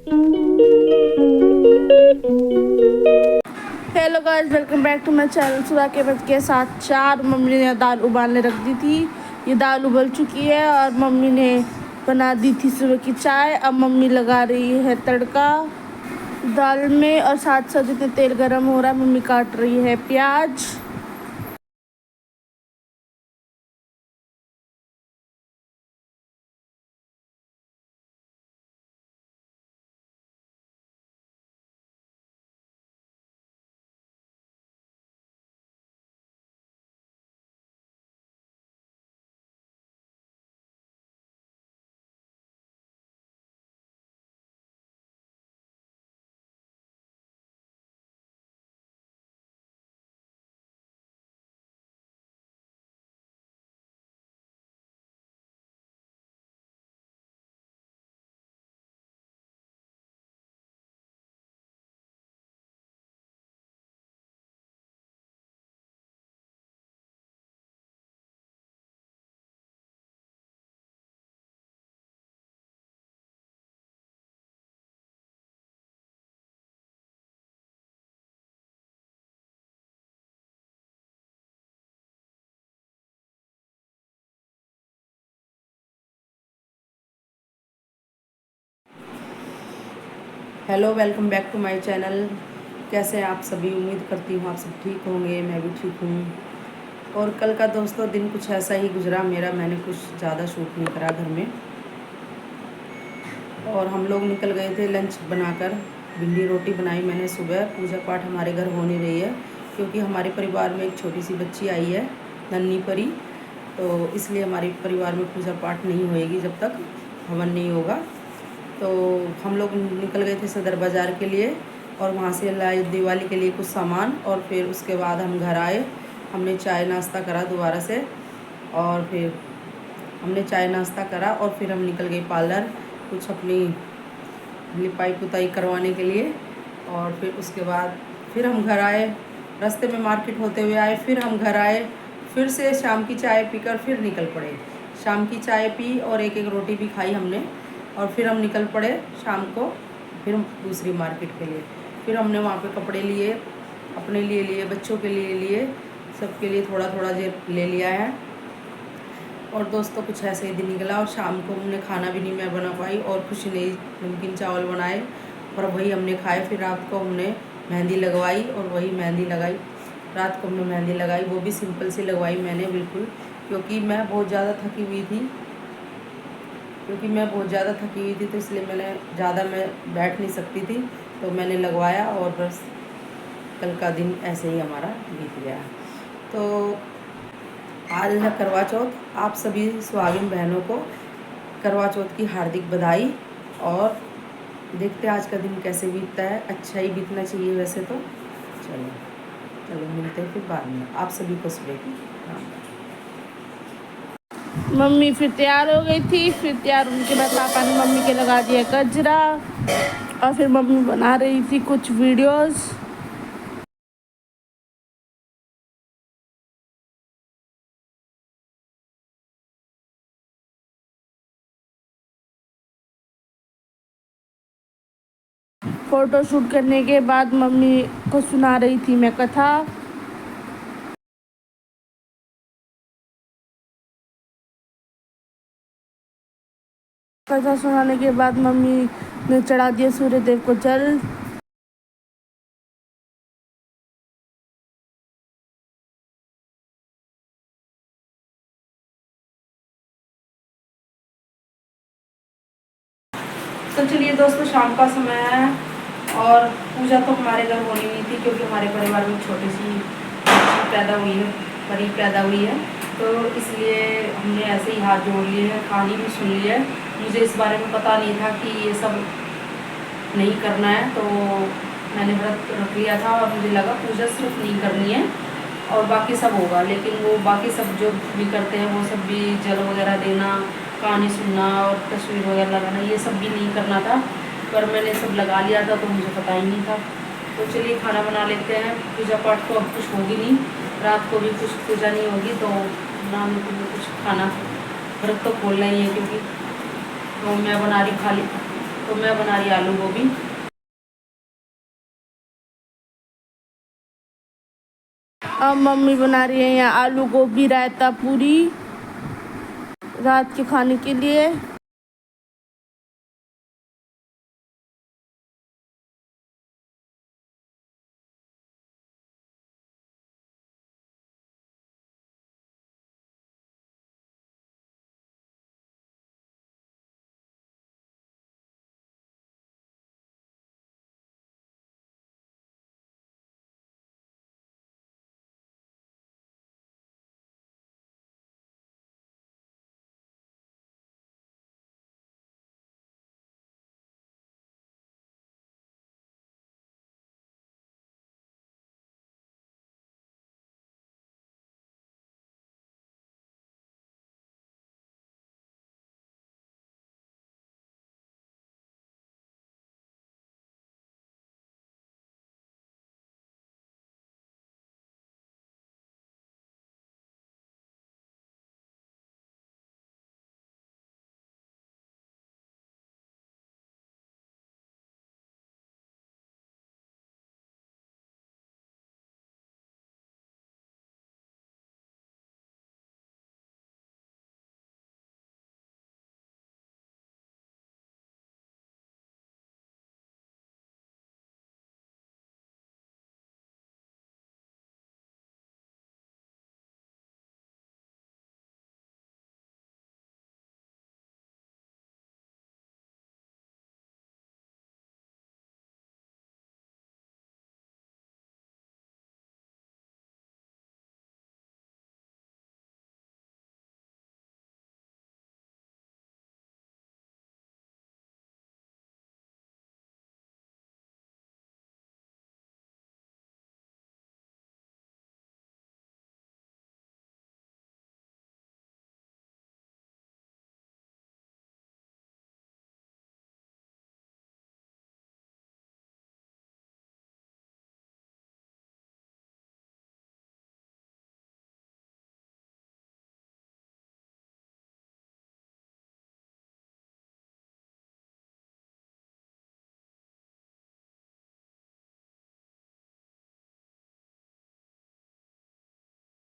Hello guys, welcome back to my channel. सुबह के बज के 7:04। मम्मी ने दाल उबालने रख दी थी। ये दाल उबल चुकी है और मम्मी ने बना दी थी सुबह की चाय। अब मम्मी लगा रही है तड़का दाल में और साथ साथ जितने तेल गरम हो रहा है मम्मी काट रही है प्याज। Hello, welcome back to my channel. कैसे हैं आप सभी? उम्मीद करती हूँ आप सब ठीक होंगे। मैं भी ठीक हूँ। और कल का दोस्तों दिन कुछ ऐसा ही गुजरा मेरा। मैंने कुछ ज़्यादा शूट नहीं करा घर में। और हम लोग निकल गए थे लंच बनाकर। भिंडी रोटी बनाई मैंने सुबह। पूजा पाठ हमारे घर हो नहीं रही है क्योंकि हमारे परिवार में एक छोटी सी बच्ची आई है, नन्ही परी। तो इसलिए हमारे परिवार में पूजा पाठ नहीं होएगी जब तक हवन नहीं होगा। तो हम लोग निकल गए थे सदर बाज़ार के लिए और वहाँ से लाए दिवाली के लिए कुछ सामान। और फिर उसके बाद हम घर आए। हमने चाय नाश्ता करा दोबारा से और फिर हमने चाय नाश्ता करा और फिर हम निकल गए पार्लर कुछ अपनी लिपाई पुताई करवाने के लिए। और फिर उसके बाद फिर हम घर आए। रास्ते में मार्केट होते हुए आए, फिर हम घर आए। फिर से शाम की चाय पीकर फिर निकल पड़े। शाम की चाय पी और एक एक रोटी भी खाई हमने। और फिर हम निकल पड़े शाम को फिर दूसरी मार्केट के लिए। फिर हमने वहाँ पे कपड़े लिए, अपने लिए लिए, बच्चों के लिए लिए, सबके लिए थोड़ा थोड़ा जे ले लिया है। और दोस्तों कुछ ऐसे ही दिन निकला। और शाम को हमने खाना भी नहीं मैं बना पाई और कुछ नहीं, नमकीन चावल बनाए और वही हमने खाए। फिर रात को हमने मेहंदी लगवाई और वही मेहंदी लगाई। रात को हमने मेहंदी लगाई, वो भी सिंपल सी लगवाई मैंने बिल्कुल, क्योंकि मैं बहुत ज़्यादा थकी हुई थी। तो इसलिए मैं बैठ नहीं सकती थी। तो मैंने लगवाया और बस कल का दिन ऐसे ही हमारा बीत गया। तो आज है करवा चौथ। आप सभी सुहागिन बहनों को करवा चौथ की हार्दिक बधाई। और देखते हैं आज का दिन कैसे बीतता है। अच्छा ही बीतना चाहिए वैसे तो। चलो चलो मिलते हैं फिर बाद में। आप सभी को सुबह की राम। मम्मी फिर तैयार हो गई थी। फिर तैयार होने के बाद पापा ने मम्मी के लगा दिया गजरा और फिर मम्मी बना रही थी कुछ वीडियोस। फोटो शूट करने के बाद मम्मी को सुना रही थी मैं कथा। कथा सुनाने के बाद मम्मी ने चढ़ा दिया सूर्य देव को जल। तो चलिए दोस्तों, शाम का समय है और पूजा तो हमारे घर होनी हुई थी क्योंकि हमारे परिवार में छोटी सी बच्ची पैदा हुई है, परी पैदा हुई है। तो इसलिए हमने ऐसे ही हाथ जोड़ लिए हैं, कहानी भी सुन ली है। मुझे इस बारे में पता नहीं था कि ये सब नहीं करना है, तो मैंने व्रत रख लिया था और मुझे लगा पूजा सिर्फ नहीं करनी है और बाकी सब होगा। लेकिन वो बाकी सब जो भी करते हैं वो सब भी जल वगैरह देना, कहानी सुनना और तस्वीर वगैरह लगाना, ये सब भी नहीं करना था। पर मैंने सब लगा लिया था तो मुझे पता ही नहीं था। तो चलिए खाना बना लेते हैं। पूजा पाठ तो अब कुछ होगी नहीं, रात को भी कुछ पूजा नहीं होगी, तो बनाने के लिए कुछ खाना व्रत तो खोलना ही है क्योंकि तो मैं बना रही खाली तो मैं बना रही आलू गोभी। अब मम्मी बना रही है यहाँ आलू गोभी रायता पूरी रात के खाने के लिए।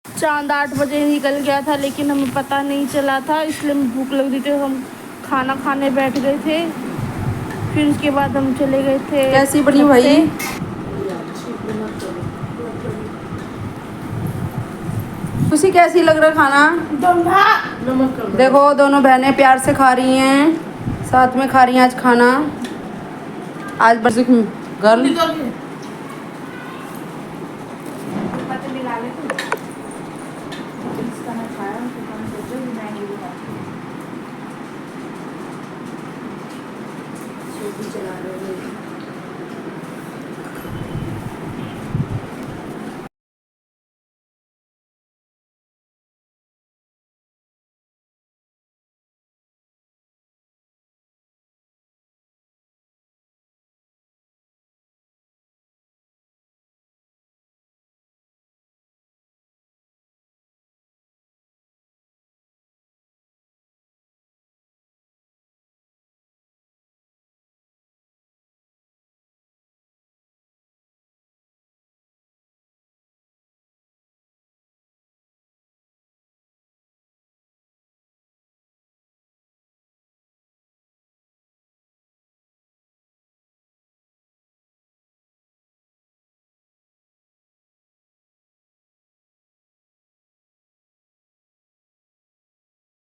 चांद 8 बजे निकल गया था लेकिन हमें पता नहीं चला था, इसलिए भूख लग रही थी तो हम खाना खाने बैठ गए थे। फिर उसके बाद हम चले गए थे। कैसी बनी भाई? खुशी कैसी लग रहा खाना? देखो दोनों बहनें प्यार से खा रही हैं, साथ में खा रही हैं आज खाना। आज बस गर्ल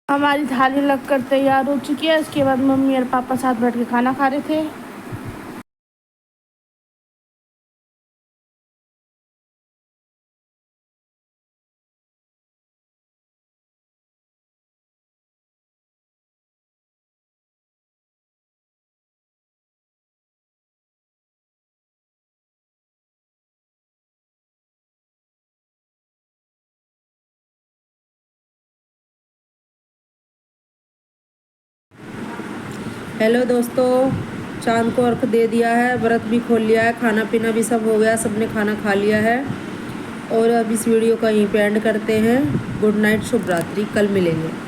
हमारी थाली लगकर तैयार हो चुकी है। उसके बाद मम्मी और पापा साथ बैठ के खाना खा रहे थे। हेलो दोस्तों, चांद को अर्घ दे दिया है, व्रत भी खोल लिया है, खाना पीना भी सब हो गया, सबने खाना खा लिया है। और अब इस वीडियो का यहीं पे एंड करते हैं। गुड नाइट, शुभ रात्रि, कल मिलेंगे।